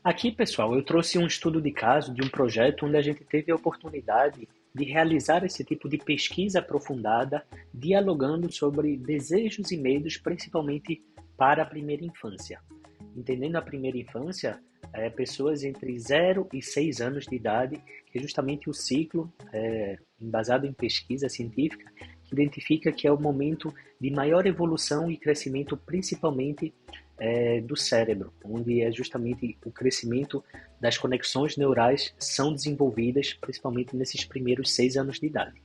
Aqui, pessoal, eu trouxe um estudo de caso de um projeto onde a gente teve a oportunidade de realizar esse tipo de pesquisa aprofundada, dialogando sobre desejos e medos, principalmente para a primeira infância. Entendendo a primeira infância, pessoas entre 0 e 6 anos de idade, que é justamente o ciclo, embasado em pesquisa científica, que identifica que é o momento de maior evolução e crescimento, principalmente do cérebro, onde é justamente o crescimento das conexões neurais são desenvolvidas, principalmente nesses primeiros 6 anos de idade.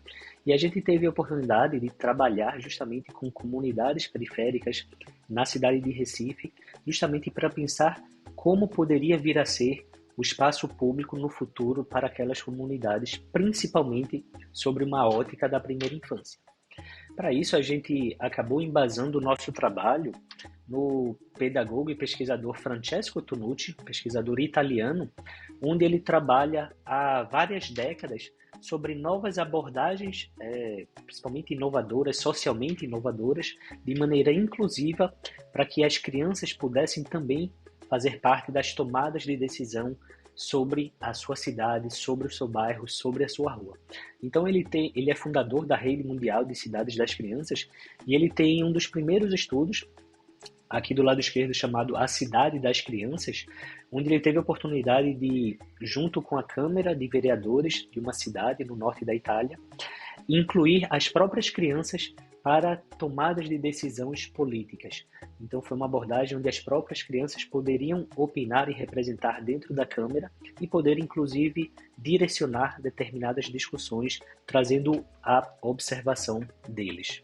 E a gente teve a oportunidade de trabalhar justamente com comunidades periféricas na cidade de Recife, justamente para pensar como poderia vir a ser o espaço público no futuro para aquelas comunidades, principalmente sobre uma ótica da primeira infância. Para isso, a gente acabou embasando o nosso trabalho no pedagogo e pesquisador Francesco Tonucci, pesquisador italiano, onde ele trabalha há várias décadas sobre novas abordagens, principalmente inovadoras, socialmente inovadoras, de maneira inclusiva, para que as crianças pudessem também fazer parte das tomadas de decisão sobre a sua cidade, sobre o seu bairro, sobre a sua rua. Então ele é fundador da Rede Mundial de Cidades das Crianças e ele tem um dos primeiros estudos aqui do lado esquerdo chamado A Cidade das Crianças, onde ele teve a oportunidade de, junto com a Câmara de Vereadores de uma cidade no norte da Itália, incluir as próprias crianças para tomadas de decisões políticas. Então foi uma abordagem onde as próprias crianças poderiam opinar e representar dentro da Câmara e poder inclusive direcionar determinadas discussões, trazendo a observação deles.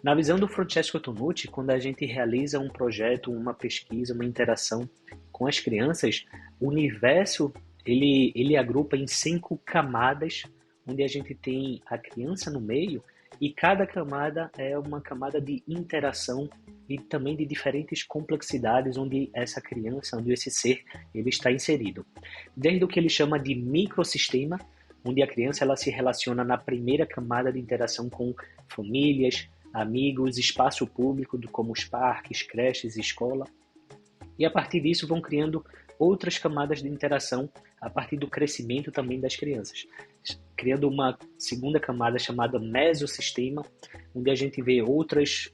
Na visão do Francesco Tonucci, quando a gente realiza um projeto, uma pesquisa, uma interação com as crianças, o universo ele agrupa em 5 camadas, onde a gente tem a criança no meio e cada camada é uma camada de interação e também de diferentes complexidades onde essa criança, onde esse ser, ele está inserido. Desde o que ele chama de microsistema, onde a criança ela se relaciona na primeira camada de interação com famílias, amigos, espaço público, como os parques, creches, escola. E a partir disso vão criando outras camadas de interação a partir do crescimento também das crianças, criando uma segunda camada chamada mesossistema, onde a gente vê outros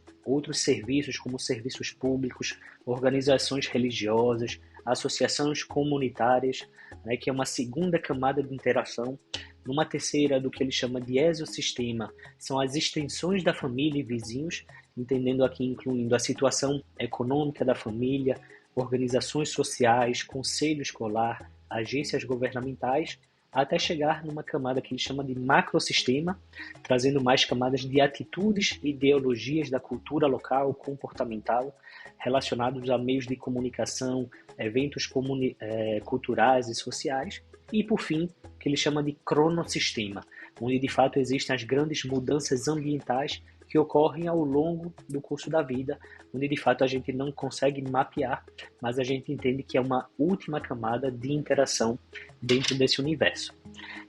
serviços, como serviços públicos, organizações religiosas, associações comunitárias, né, que é uma segunda camada de interação. Numa terceira, do que ele chama de exossistema, são as extensões da família e vizinhos, entendendo aqui incluindo a situação econômica da família, organizações sociais, conselho escolar, agências governamentais, até chegar numa camada que ele chama de macrosistema, trazendo mais camadas de atitudes e ideologias da cultura local, comportamental, relacionados a meios de comunicação, eventos culturais e sociais, e por fim, que ele chama de cronossistema, onde de fato existem as grandes mudanças ambientais que ocorrem ao longo do curso da vida, onde de fato a gente não consegue mapear, mas a gente entende que é uma última camada de interação dentro desse universo.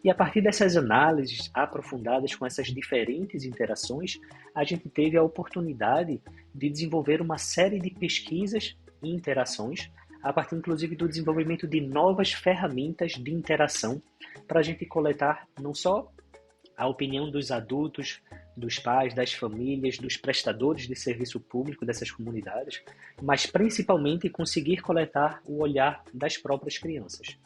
E a partir dessas análises aprofundadas com essas diferentes interações, a gente teve a oportunidade de desenvolver uma série de pesquisas e interações, a partir inclusive do desenvolvimento de novas ferramentas de interação, para a gente coletar não só a opinião dos adultos, dos pais, das famílias, dos prestadores de serviço público dessas comunidades, mas principalmente conseguir coletar o olhar das próprias crianças.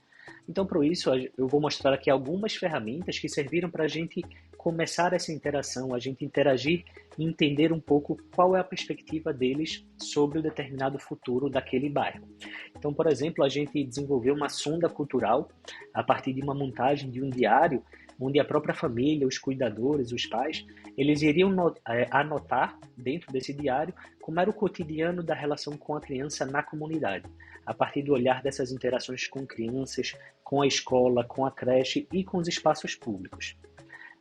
Então, por isso, eu vou mostrar aqui algumas ferramentas que serviram para a gente começar essa interação, a gente interagir e entender um pouco qual é a perspectiva deles sobre o determinado futuro daquele bairro. Então, por exemplo, a gente desenvolveu uma sonda cultural a partir de uma montagem de um diário, onde a própria família, os cuidadores, os pais, eles iriam anotar dentro desse diário como era o cotidiano da relação com a criança na comunidade, a partir do olhar dessas interações com crianças, com a escola, com a creche e com os espaços públicos.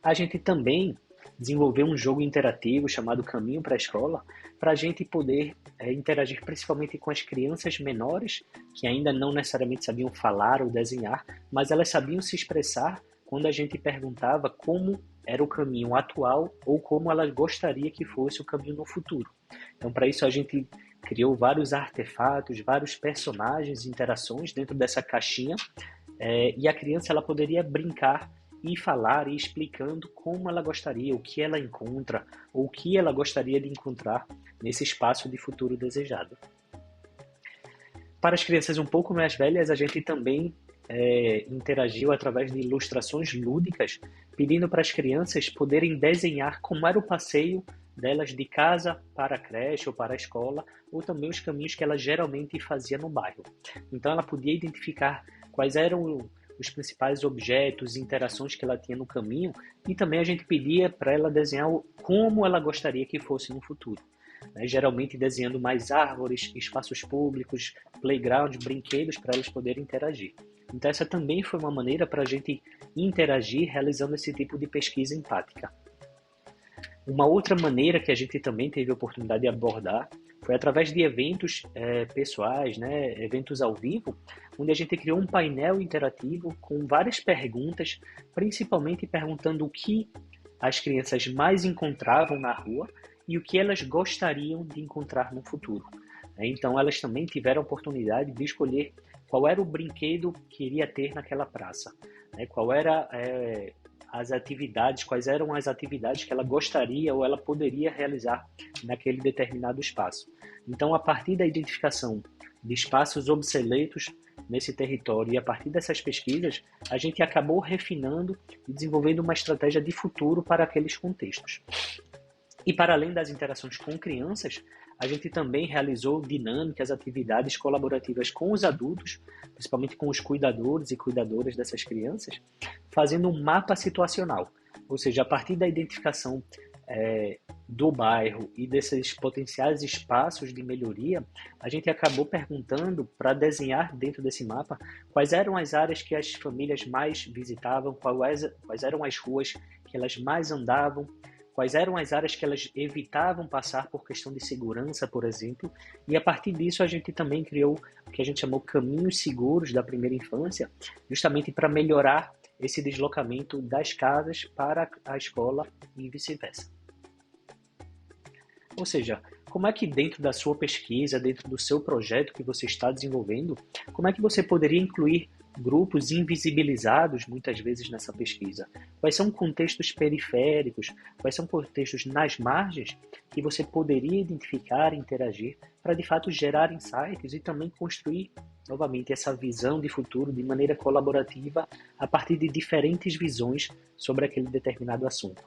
A gente também desenvolveu um jogo interativo chamado Caminho para a Escola, para a gente poder interagir principalmente com as crianças menores, que ainda não necessariamente sabiam falar ou desenhar, mas elas sabiam se expressar quando a gente perguntava como era o caminho atual ou como ela gostaria que fosse o caminho no futuro. Então, para isso, a gente criou vários artefatos, vários personagens, interações dentro dessa caixinha, e a criança ela poderia brincar e falar e explicando como ela gostaria, o que ela encontra, ou o que ela gostaria de encontrar nesse espaço de futuro desejado. Para as crianças um pouco mais velhas, a gente também interagiu através de ilustrações lúdicas, pedindo para as crianças poderem desenhar como era o passeio delas de casa para a creche ou para a escola, ou também os caminhos que ela geralmente fazia no bairro. Então ela podia identificar quais eram os principais objetos e interações que ela tinha no caminho, e também a gente pedia para ela desenhar como ela gostaria que fosse no futuro. Geralmente desenhando mais árvores, espaços públicos, playground, brinquedos para elas poderem interagir. Então essa também foi uma maneira para a gente interagir realizando esse tipo de pesquisa empática. Uma outra maneira que a gente também teve a oportunidade de abordar foi através de eventos pessoais, eventos ao vivo, onde a gente criou um painel interativo com várias perguntas, principalmente perguntando o que as crianças mais encontravam na rua e o que elas gostariam de encontrar no futuro. Então elas também tiveram a oportunidade de escolher qual era o brinquedo que iria ter naquela praça, quais eram as atividades que ela gostaria ou ela poderia realizar naquele determinado espaço. Então, a partir da identificação de espaços obsoletos nesse território e a partir dessas pesquisas, a gente acabou refinando e desenvolvendo uma estratégia de futuro para aqueles contextos. E para além das interações com crianças, a gente também realizou dinâmicas, atividades colaborativas com os adultos, principalmente com os cuidadores e cuidadoras dessas crianças, fazendo um mapa situacional. Ou seja, a partir da identificação do bairro e desses potenciais espaços de melhoria, a gente acabou perguntando para desenhar dentro desse mapa quais eram as áreas que as famílias mais visitavam, quais eram as ruas que elas mais andavam, quais eram as áreas que elas evitavam passar por questão de segurança, por exemplo, e a partir disso a gente também criou o que a gente chamou caminhos seguros da primeira infância, justamente para melhorar esse deslocamento das casas para a escola e vice-versa. Ou seja, como é que dentro da sua pesquisa, dentro do seu projeto que você está desenvolvendo, como é que você poderia incluir grupos invisibilizados muitas vezes nessa pesquisa? Quais são contextos periféricos, quais são contextos nas margens que você poderia identificar e interagir para de fato gerar insights e também construir novamente essa visão de futuro de maneira colaborativa a partir de diferentes visões sobre aquele determinado assunto.